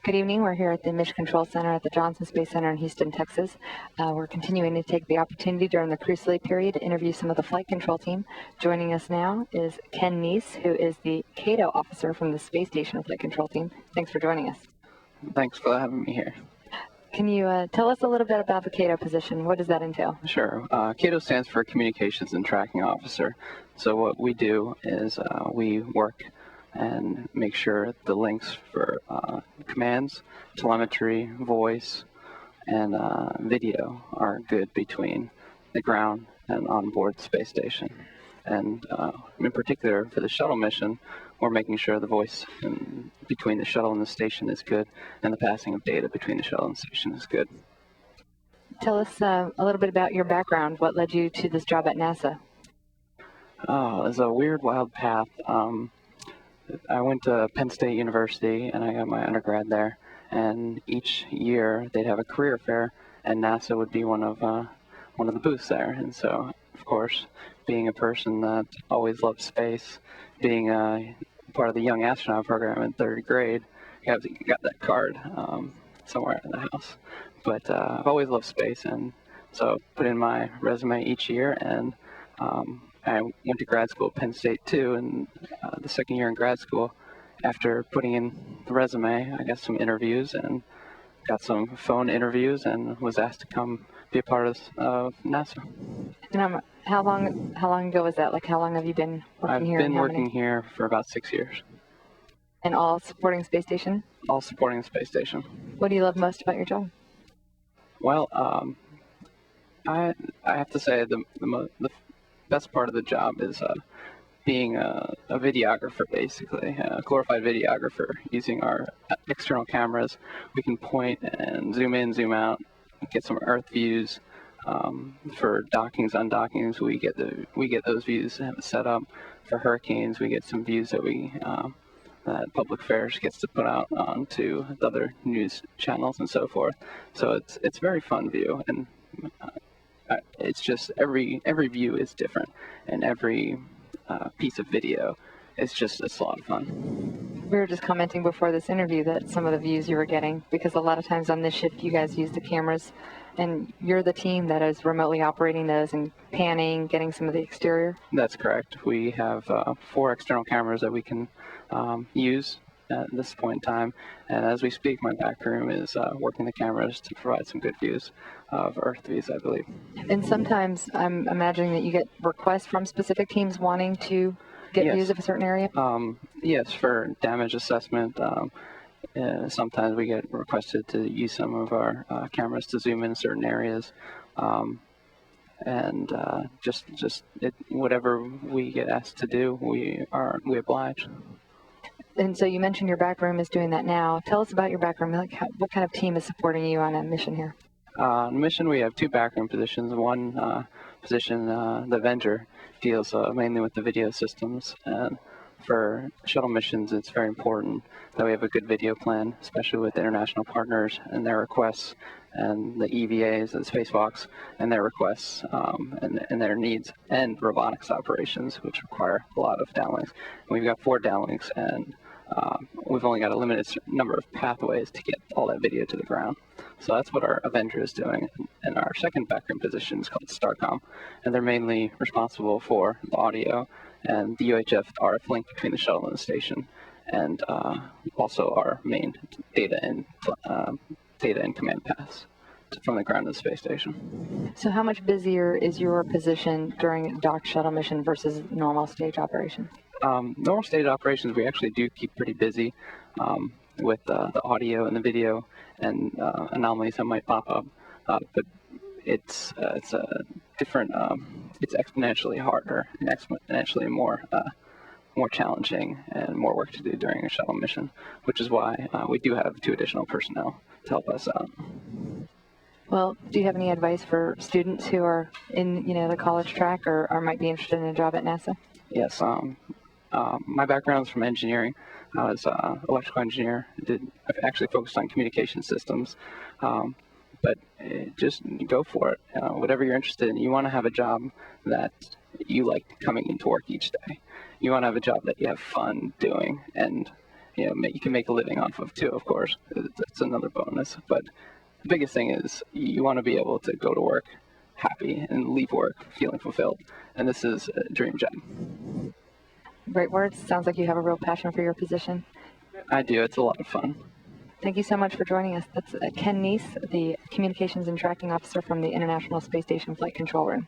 Good evening. We're here at the Mission Control Center at the Johnson Space Center in Houston, Texas. We're continuing to take the opportunity during the crew slate period to interview some of the flight control team. Joining us now is Ken Neiss, who is the CATO officer from the Space Station Flight Control Team. Thanks for joining us. Thanks for having me here. Can you tell us a little bit about the CATO position? What does that entail? Sure. CATO stands for Communications and Tracking Officer. So what we do is we work and make sure the links for commands, telemetry, voice, and video are good between the ground and onboard the space station. And in particular, for the shuttle mission, we're making sure the voice between the shuttle and the station is good, and the passing of data between the shuttle and the station is good. Tell us a little bit about your background. What led you to this job at NASA? Oh, it's a weird, wild path. I went to Penn State University, and I got my undergrad there. And each year they'd have a career fair, and NASA would be one of the booths there. And so, of course, being a person that always loved space, being part of the Young Astronaut program in third grade, got that card somewhere in the house. But I've always loved space, and so put in my resume each year, and I went to grad school at Penn State too, and the second year in grad school, after putting in the resume, I got some interviews and got some phone interviews and was asked to come be a part of NASA. And how long ago was that? Like, how long have you been working here? I've been working here for about 6 years. And all supporting space station? All supporting the space station. What do you love most about your job? Well, I have to say the best part of the job is being a videographer, basically, a glorified videographer. Using our external cameras, we can point and zoom in, zoom out, get some Earth views. For dockings, undockings, we get those views set up. For hurricanes, we get some views that Public Affairs gets to put out onto the other news channels and so forth. So it's a very fun view, and it's just every view is different, and every piece of video it's a lot of fun. We were just commenting before this interview that some of the views you were getting, because a lot of times on this ship you guys use the cameras, and you're the team that is remotely operating those and panning, getting some of the exterior? That's correct. We have 4 external cameras that we can use at this point in time, and as we speak, my back room is working the cameras to provide some good views of Earth views, I believe. And sometimes I'm imagining that you get requests from specific teams wanting to get views of a certain area? Yes, for damage assessment. Sometimes we get requested to use some of our cameras to zoom in certain areas, and whatever we get asked to do, we oblige. And so you mentioned your back room is doing that now. Tell us about your back room. Like, what kind of team is supporting you on a mission here? On the mission, we have 2 backroom positions. One position, the Avenger, deals mainly with the video systems. And for shuttle missions, it's very important that we have a good video plan, especially with international partners and their requests, and the EVAs, the spacewalks, and their requests, and their needs, and robotics operations, which require a lot of downlinks. We've got 4 downlinks, and we've only got a limited number of pathways to get all that video to the ground. So that's what our Avenger is doing. And our second backroom position is called STARCOM, and they're mainly responsible for the audio and the UHF RF link between the shuttle and the station, and also our main data and command paths from the ground to the space station. So how much busier is your position during a docked shuttle mission versus normal stage operation? Normal stage operations, we actually do keep pretty busy with the audio and the video and anomalies that might pop up, but it's a different. It's exponentially harder and exponentially more challenging and more work to do during a shuttle mission, which is why we do have 2 additional personnel to help us out. Well, do you have any advice for students who are in the college track or might be interested in a job at NASA? Yes. My background is from engineering. I was an electrical engineer. I've actually focused on communication systems, but just go for it. Whatever you're interested in, you want to have a job that you like coming into work each day. You want to have a job that you have fun doing, and you can make a living off of too, of course. That's another bonus. But the biggest thing is you want to be able to go to work happy and leave work feeling fulfilled. And this is a dream job. Great words. Sounds like you have a real passion for your position. I do. It's a lot of fun. Thank you so much for joining us. That's Ken Neiss, the Communications and Tracking Officer from the International Space Station Flight Control Room.